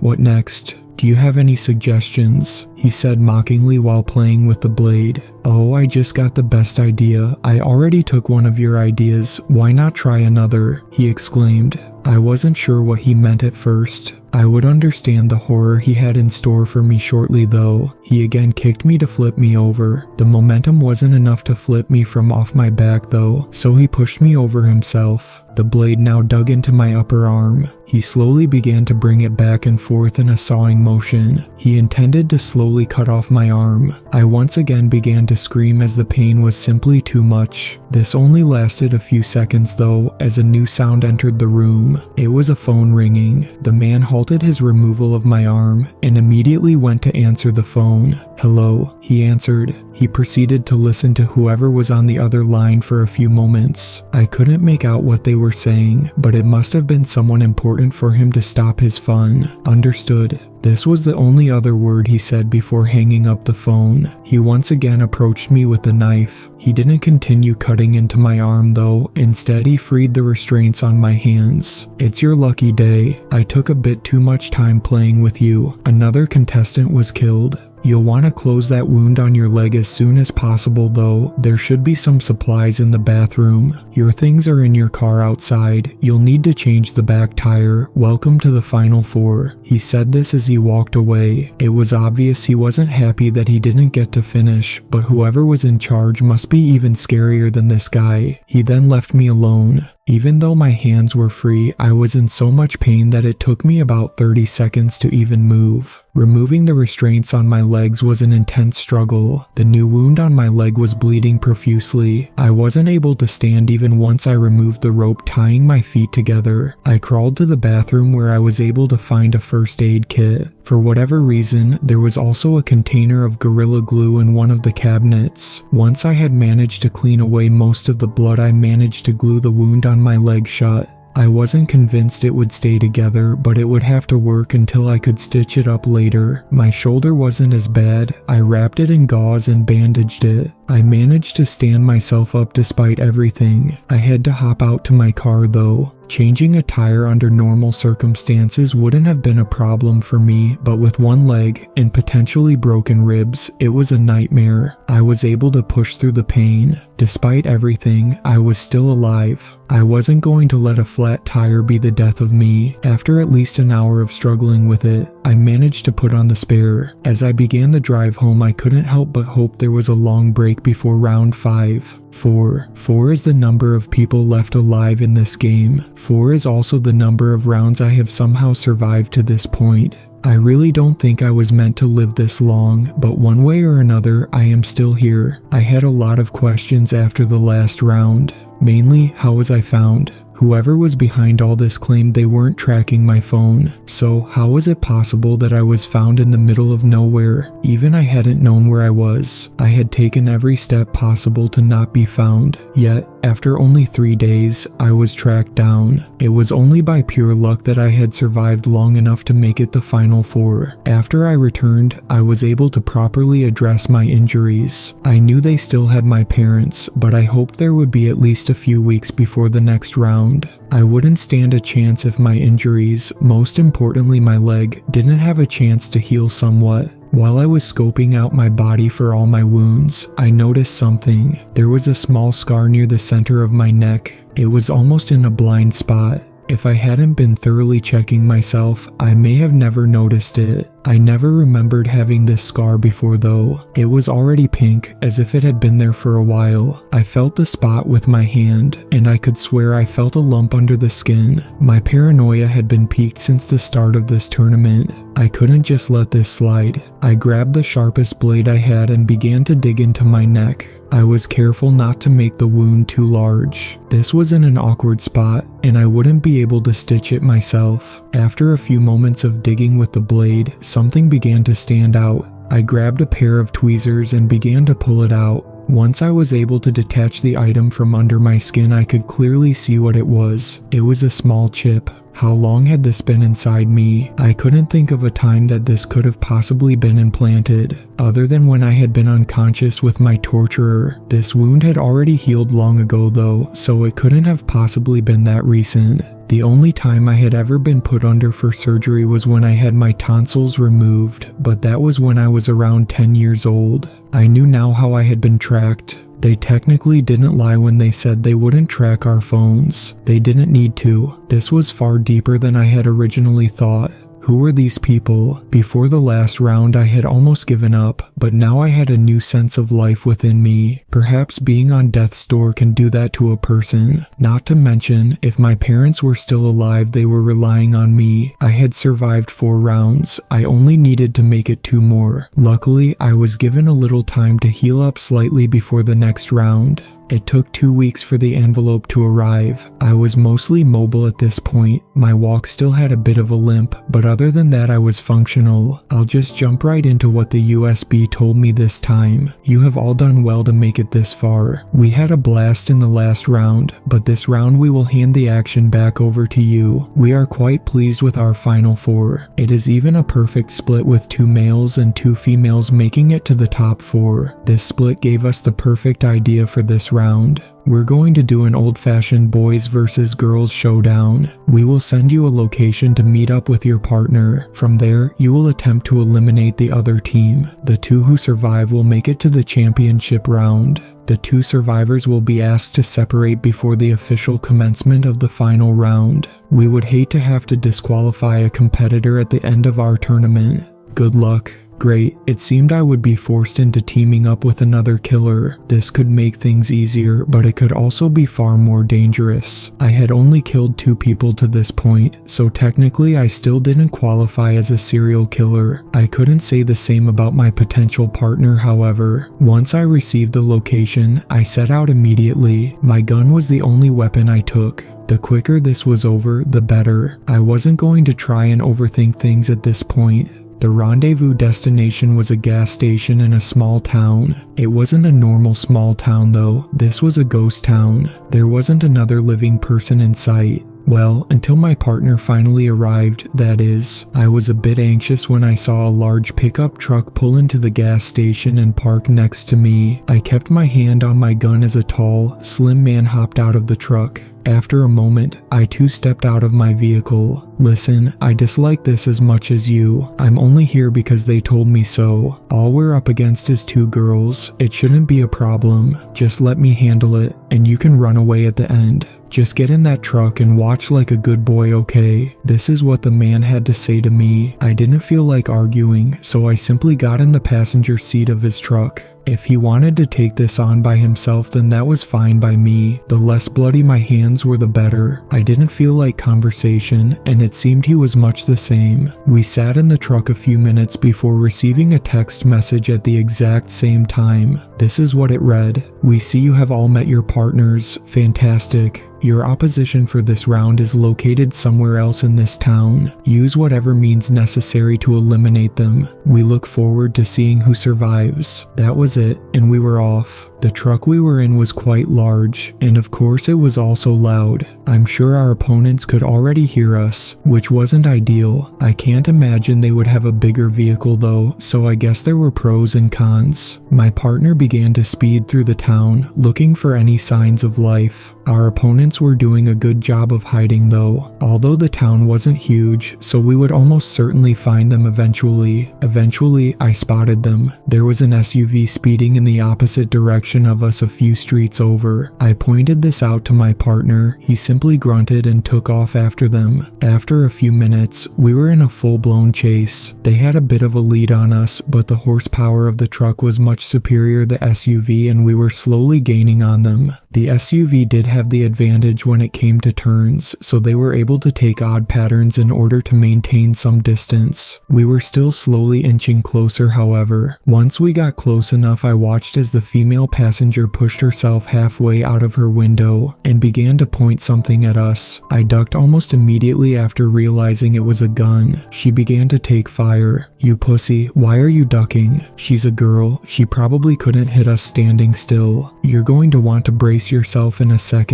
What next? Do you have any suggestions? He said mockingly while playing with the blade. Oh, I just got the best idea. I already took one of your ideas. Why not try another? He exclaimed. I wasn't sure what he meant at first. I would understand the horror he had in store for me shortly though. He again kicked me to flip me over. The momentum wasn't enough to flip me from off my back though, so he pushed me over himself. The blade now dug into my upper arm. He slowly began to bring it back and forth in a sawing motion. He intended to slowly cut off my arm. I once again began to scream as the pain was simply too much. This only lasted a few seconds though, as a new sound entered the room. It was a phone ringing. The man halted his removal of my arm and immediately went to answer the phone. Hello, he answered. He proceeded to listen to whoever was on the other line for a few moments. I couldn't make out what they were saying, but it must have been someone important for him to stop his fun. Understood. This was the only other word he said before hanging up the phone. He once again approached me with a knife. He didn't continue cutting into my arm though. Instead, he freed the restraints on my hands. It's your lucky day. I took a bit too much time playing with you. Another contestant was killed. You'll want to close that wound on your leg as soon as possible though. There should be some supplies in the bathroom. Your things are in your car outside. You'll need to change the back tire. Welcome to the final four. He said this as he walked away. It was obvious he wasn't happy that he didn't get to finish, but whoever was in charge must be even scarier than this guy. He then left me alone. Even though my hands were free, I was in so much pain that it took me about 30 seconds to even move. Removing the restraints on my legs was an intense struggle. The new wound on my leg was bleeding profusely. I wasn't able to stand even once I removed the rope tying my feet together. I crawled to the bathroom where I was able to find a first aid kit. For whatever reason, there was also a container of Gorilla Glue in one of the cabinets. Once I had managed to clean away most of the blood, I managed to glue the wound on my leg shut. I wasn't convinced it would stay together, but it would have to work until I could stitch it up later. My shoulder wasn't as bad. I wrapped it in gauze and bandaged it. I managed to stand myself up despite everything. I had to hop out to my car though. Changing a tire under normal circumstances wouldn't have been a problem for me, but with one leg and potentially broken ribs, it was a nightmare. I was able to push through the pain. Despite everything, I was still alive. I wasn't going to let a flat tire be the death of me. After at least an hour of struggling with it, I managed to put on the spare. As I began the drive home, I couldn't help but hope there was a long break before round 5. 4. 4 is the number of people left alive in this game. 4 is also the number of rounds I have somehow survived to this point. I really don't think I was meant to live this long, but one way or another, I am still here. I had a lot of questions after the last round. Mainly, how was I found? Whoever was behind all this claimed they weren't tracking my phone. So how was it possible that I was found in the middle of nowhere? Even I hadn't known where I was. I had taken every step possible to not be found. Yet, after only 3 days, I was tracked down. It was only by pure luck that I had survived long enough to make it the final 4. After I returned, I was able to properly address my injuries. I knew they still had my parents, but I hoped there would be at least a few weeks before the next round. I wouldn't stand a chance if my injuries, most importantly my leg, didn't have a chance to heal somewhat. While I was scoping out my body for all my wounds, I noticed something. There was a small scar near the center of my neck. It was almost in a blind spot. If I hadn't been thoroughly checking myself, I may have never noticed it. I never remembered having this scar before though. It was already pink, as if it had been there for a while. I felt the spot with my hand, and I could swear I felt a lump under the skin. My paranoia had been peaked since the start of this tournament. I couldn't just let this slide. I grabbed the sharpest blade I had and began to dig into my neck. I was careful not to make the wound too large. This was in an awkward spot, and I wouldn't be able to stitch it myself. After a few moments of digging with the blade, something began to stand out. I grabbed a pair of tweezers and began to pull it out. Once I was able to detach the item from under my skin, I could clearly see what it was. It was a small chip. How long had this been inside me? I couldn't think of a time that this could have possibly been implanted, other than when I had been unconscious with my torturer. This wound had already healed long ago though, so it couldn't have possibly been that recent. The only time I had ever been put under for surgery was when I had my tonsils removed, but that was when I was around 10 years old. I knew now how I had been tracked. They technically didn't lie when they said they wouldn't track our phones. They didn't need to. This was far deeper than I had originally thought. Who were these people? Before the last round I had almost given up, but now I had a new sense of life within me. Perhaps being on death's door can do that to a person. Not to mention, if my parents were still alive, they were relying on me. I had survived 4 rounds. I only needed to make it 2 more. Luckily, I was given a little time to heal up slightly before the next round. It took 2 weeks for the envelope to arrive. I was mostly mobile at this point. My walk still had a bit of a limp, but other than that I was functional. I'll just jump right into what the USB told me this time. You have all done well to make it this far. We had a blast in the last round, but this round we will hand the action back over to you. We are quite pleased with our final 4. It is even a perfect split with 2 males and 2 females making it to the top 4. This split gave us the perfect idea for this round. We're going to do an old-fashioned boys versus girls showdown. We will send you a location to meet up with your partner. From there, you will attempt to eliminate the other team. The 2 who survive will make it to the championship round. The 2 survivors will be asked to separate before the official commencement of the final round. We would hate to have to disqualify a competitor at the end of our tournament. Good luck. Great, it seemed I would be forced into teaming up with another killer. This could make things easier, but it could also be far more dangerous. I had only killed 2 people to this point, so technically I still didn't qualify as a serial killer. I couldn't say the same about my potential partner, however. Once I received the location, I set out immediately. My gun was the only weapon I took. The quicker this was over, the better. I wasn't going to try and overthink things at this point. The rendezvous destination was a gas station in a small town. It wasn't a normal small town though, this was a ghost town. There wasn't another living person in sight. Well, until my partner finally arrived, that is. I was a bit anxious when I saw a large pickup truck pull into the gas station and park next to me. I kept my hand on my gun as a tall, slim man hopped out of the truck. After a moment, I too stepped out of my vehicle. Listen, I dislike this as much as you. I'm only here because they told me so. All we're up against is 2 girls. It shouldn't be a problem. Just let me handle it, and you can run away at the end. Just get in that truck and watch like a good boy, okay? This is what the man had to say to me. I didn't feel like arguing, so I simply got in the passenger seat of his truck. If he wanted to take this on by himself, then that was fine by me. The less bloody my hands were, the better. I didn't feel like conversation, and it seemed he was much the same. We sat in the truck a few minutes before receiving a text message at the exact same time. This is what it read. We see you have all met your partners. Fantastic. Your opposition for this round is located somewhere else in this town. Use whatever means necessary to eliminate them. We look forward to seeing who survives. That was it, and we were off. The truck we were in was quite large, and of course it was also loud. I'm sure our opponents could already hear us, which wasn't ideal. I can't imagine they would have a bigger vehicle though, so I guess there were pros and cons. My partner began to speed through the town, looking for any signs of life. Our opponents were doing a good job of hiding though, although the town wasn't huge, so we would almost certainly find them eventually. Eventually, I spotted them. There was an SUV speeding in the opposite direction of us a few streets over. I pointed this out to my partner. He simply grunted and took off after them. After a few minutes, we were in a full-blown chase. They had a bit of a lead on us, but the horsepower of the truck was much superior to the SUV and we were slowly gaining on them. The SUV did have the advantage when it came to turns, so they were able to take odd patterns in order to maintain some distance. We were still slowly inching closer, however. Once we got close enough, I watched as the female passenger pushed herself halfway out of her window and began to point something at us. I ducked almost immediately after realizing it was a gun. She began to take fire. "You pussy, why are you ducking? She's a girl. She probably couldn't hit us standing still. You're going to want to brace yourself in a second."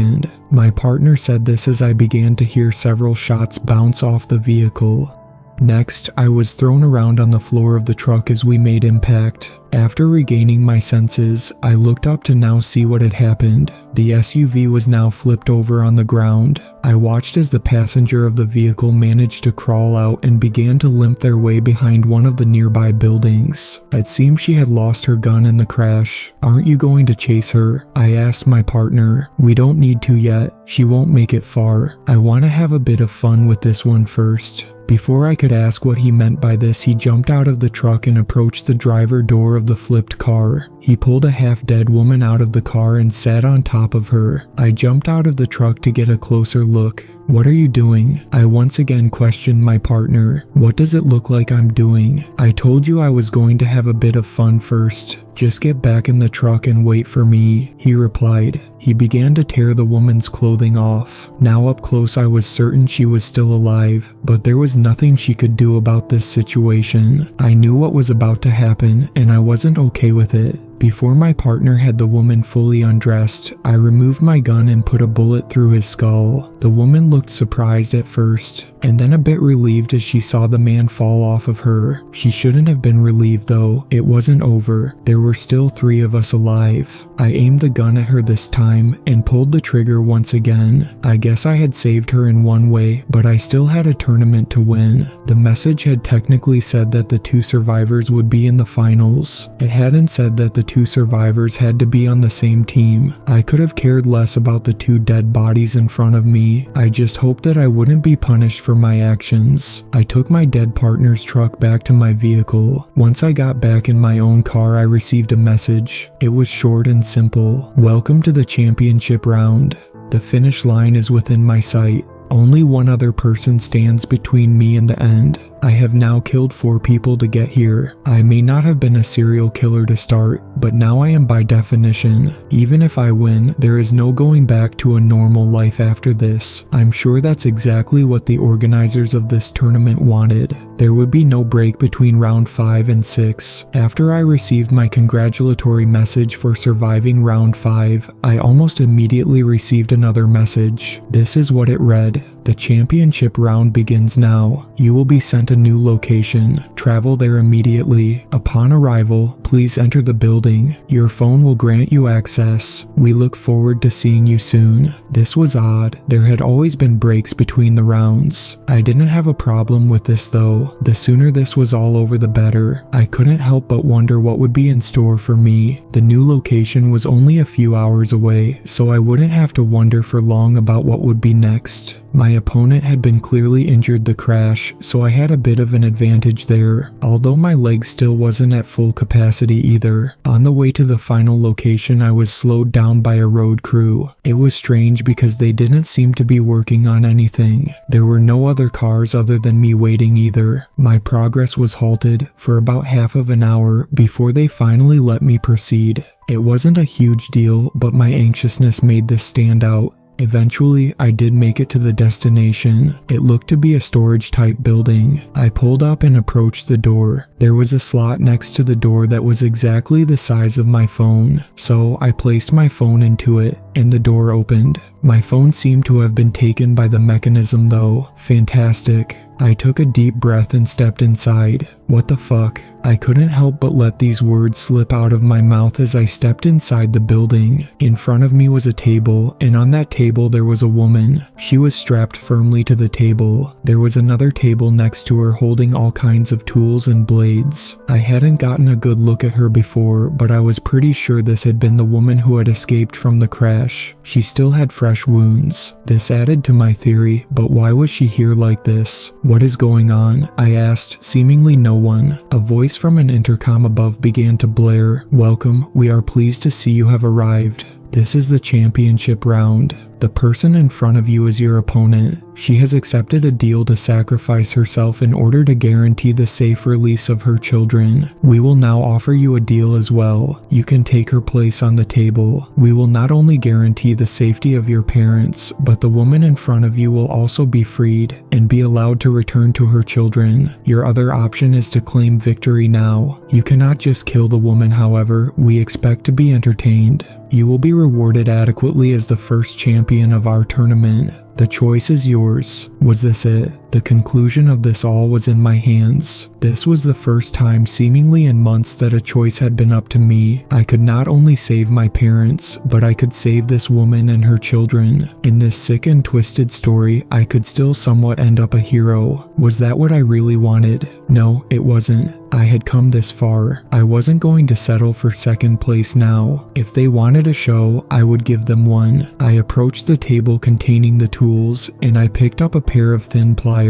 My partner said this as I began to hear several shots bounce off the vehicle. Next, I was thrown around on the floor of the truck as we made impact. After regaining my senses, I looked up to now see what had happened. The SUV was now flipped over on the ground. I watched as the passenger of the vehicle managed to crawl out and began to limp their way behind one of the nearby buildings. It seemed she had lost her gun in the crash. "Aren't you going to chase her?" I asked my partner. "We don't need to yet. She won't make it far. I want to have a bit of fun with this one first." Before I could ask what he meant by this, he jumped out of the truck and approached the driver door of the flipped car. He pulled a half-dead woman out of the car and sat on top of her. I jumped out of the truck to get a closer look. "What are you doing?" I once again questioned my partner. "What does it look like I'm doing?" "I told you I was going to have a bit of fun first. Just get back in the truck and wait for me," he replied. He began to tear the woman's clothing off. Now up close I was certain she was still alive, but there was nothing she could do about this situation. I knew what was about to happen, and I wasn't okay with it. Before my partner had the woman fully undressed, I removed my gun and put a bullet through his skull. The woman looked surprised at first, and then a bit relieved as she saw the man fall off of her. She shouldn't have been relieved though. It wasn't over. There were still 3 of us alive. I aimed the gun at her this time and pulled the trigger once again. I guess I had saved her in one way, but I still had a tournament to win. The message had technically said that the 2 survivors would be in the finals. It hadn't said that the 2 survivors had to be on the same team. I could have cared less about the 2 dead bodies in front of me. I just hoped that I wouldn't be punished for my actions. I took my dead partner's truck back to my vehicle. Once I got back in my own car, I received a message. It was short and simple. "Welcome to the championship round. The finish line is within my sight. Only one other person stands between me and the end. I have now killed 4 people to get here. I may not have been a serial killer to start, but now I am by definition. Even if I win, there is no going back to a normal life after this. I'm sure that's exactly what the organizers of this tournament wanted. There would be no break between round 5 and 6. After I received my congratulatory message for surviving round 5, I almost immediately received another message. This is what it read. The championship round begins now. You will be sent a new location. Travel there immediately. Upon arrival, please enter the building. Your phone will grant you access. We look forward to seeing you soon. This was odd. There had always been breaks between the rounds. I didn't have a problem with this though. The sooner this was all over the better. I couldn't help but wonder what would be in store for me. The new location was only a few hours away, so I wouldn't have to wonder for long about what would be next. My opponent had been clearly injured the crash, so I had a bit of an advantage there, although my leg still wasn't at full capacity either. On the way to the final location, I was slowed down by a road crew. It was strange because they didn't seem to be working on anything. There were no other cars other than me waiting either. My progress was halted for about half of an hour before they finally let me proceed. It wasn't a huge deal, but my anxiousness made this stand out. Eventually, I did make it to the destination. It looked to be a storage-type building. I pulled up and approached the door. There was a slot next to the door that was exactly the size of my phone, so I placed my phone into it. and the door opened. My phone seemed to have been taken by the mechanism though. Fantastic. I took a deep breath and stepped inside. What the fuck? I couldn't help but let these words slip out of my mouth as I stepped inside the building. In front of me was a table, and on that table there was a woman. She was strapped firmly to the table. There was another table next to her holding all kinds of tools and blades. I hadn't gotten a good look at her before, but I was pretty sure this had been the woman who had escaped from the crash. She still had fresh wounds. This added to my theory, but why was she here like this? What is going on? I asked, seemingly no one. A voice from an intercom above began to blare. Welcome, we are pleased to see you have arrived. This is the championship round. The person in front of you is your opponent. She has accepted a deal to sacrifice herself in order to guarantee the safe release of her children. We will now offer you a deal as well. You can take her place on the table. We will not only guarantee the safety of your parents, but the woman in front of you will also be freed and be allowed to return to her children. Your other option is to claim victory now. You cannot just kill the woman, however. We expect to be entertained. You will be rewarded adequately as the first champion of our tournament. The choice is yours. Was this it? The conclusion of this all was in my hands. This was the first time seemingly in months that a choice had been up to me. I could not only save my parents, but I could save this woman and her children. In this sick and twisted story, I could still somewhat end up a hero. Was that what I really wanted? No, it wasn't. I had come this far. I wasn't going to settle for second place now. If they wanted a show, I would give them one. I approached the table containing the tools, and I picked up a pair of thin pliers.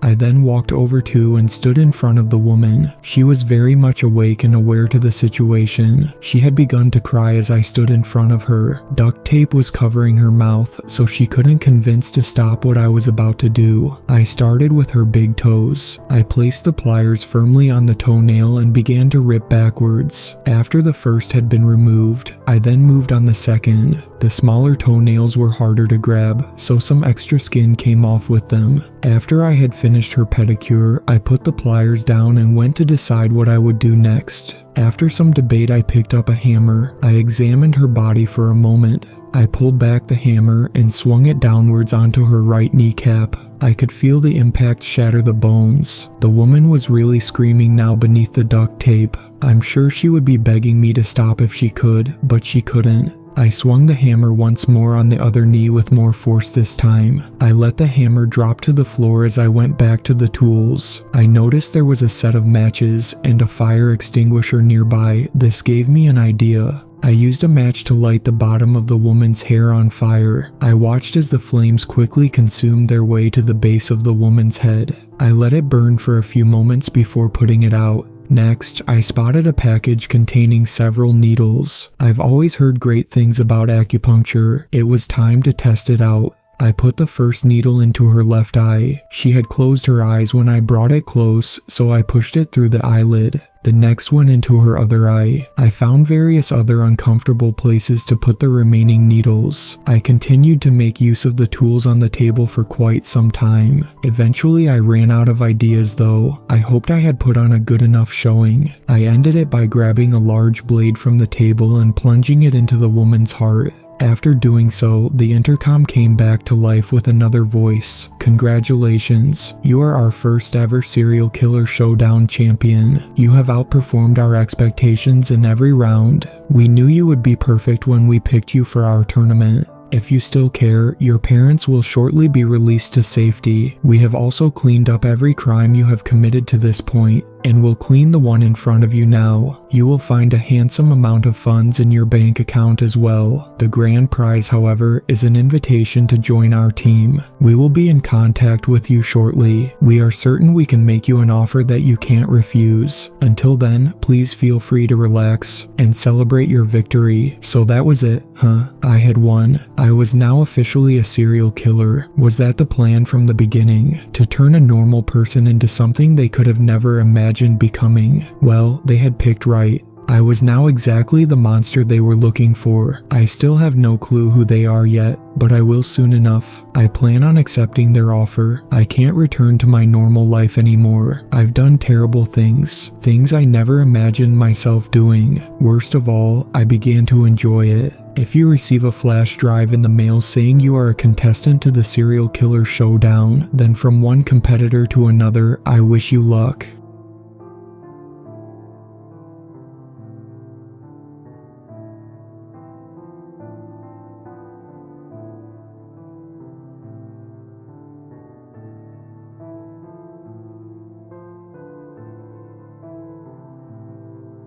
I then walked over to and stood in front of the woman. She was very much awake and aware to the situation. She had begun to cry as I stood in front of her. Duct tape was covering her mouth, so she couldn't convince to stop what I was about to do. I started with her big toes. I placed the pliers firmly on the toenail and began to rip backwards. After the first had been removed, I then moved on the second. The smaller toenails were harder to grab, so some extra skin came off with them. After I had finished her pedicure, I put the pliers down and went to decide what I would do next. After some debate, I picked up a hammer. I examined her body for a moment. I pulled back the hammer and swung it downwards onto her right kneecap. I could feel the impact shatter the bones. The woman was really screaming now beneath the duct tape. I'm sure she would be begging me to stop if she could, but she couldn't. I swung the hammer once more on the other knee with more force this time. I let the hammer drop to the floor as I went back to the tools. I noticed there was a set of matches and a fire extinguisher nearby. This gave me an idea. I used a match to light the bottom of the woman's hair on fire. I watched as the flames quickly consumed their way to the base of the woman's head. I let it burn for a few moments before putting it out. Next, I spotted a package containing several needles. I've always heard great things about acupuncture. It was time to test it out. I put the first needle into her left eye. She had closed her eyes when I brought it close, so I pushed it through the eyelid. The next one into her other eye. I found various other uncomfortable places to put the remaining needles. I continued to make use of the tools on the table for quite some time. Eventually I ran out of ideas though. I hoped I had put on a good enough showing. I ended it by grabbing a large blade from the table and plunging it into the woman's heart. After doing so, the intercom came back to life with another voice. Congratulations, you are our first ever serial killer showdown champion. You have outperformed our expectations in every round. We knew you would be perfect when we picked you for our tournament. If you still care, your parents will shortly be released to safety. We have also cleaned up every crime you have committed to this point, and will clean the one in front of you now. You will find a handsome amount of funds in your bank account as well. The grand prize, however, is an invitation to join our team. We will be in contact with you shortly. We are certain we can make you an offer that you can't refuse. Until then, please feel free to relax and celebrate your victory. So that was it, huh? I had won. I was now officially a serial killer. Was that the plan from the beginning? To turn a normal person into something they could have never imagined becoming? Well, they had picked right. I was now exactly the monster they were looking for. I still have no clue who they are yet, but I will soon enough. I plan on accepting their offer. I can't return to my normal life anymore. I've done terrible things I never imagined myself doing. Worst of all, I began to enjoy it. If you receive a flash drive in the mail saying you are a contestant to the serial killer Showdown, then from one competitor to another, I wish you luck.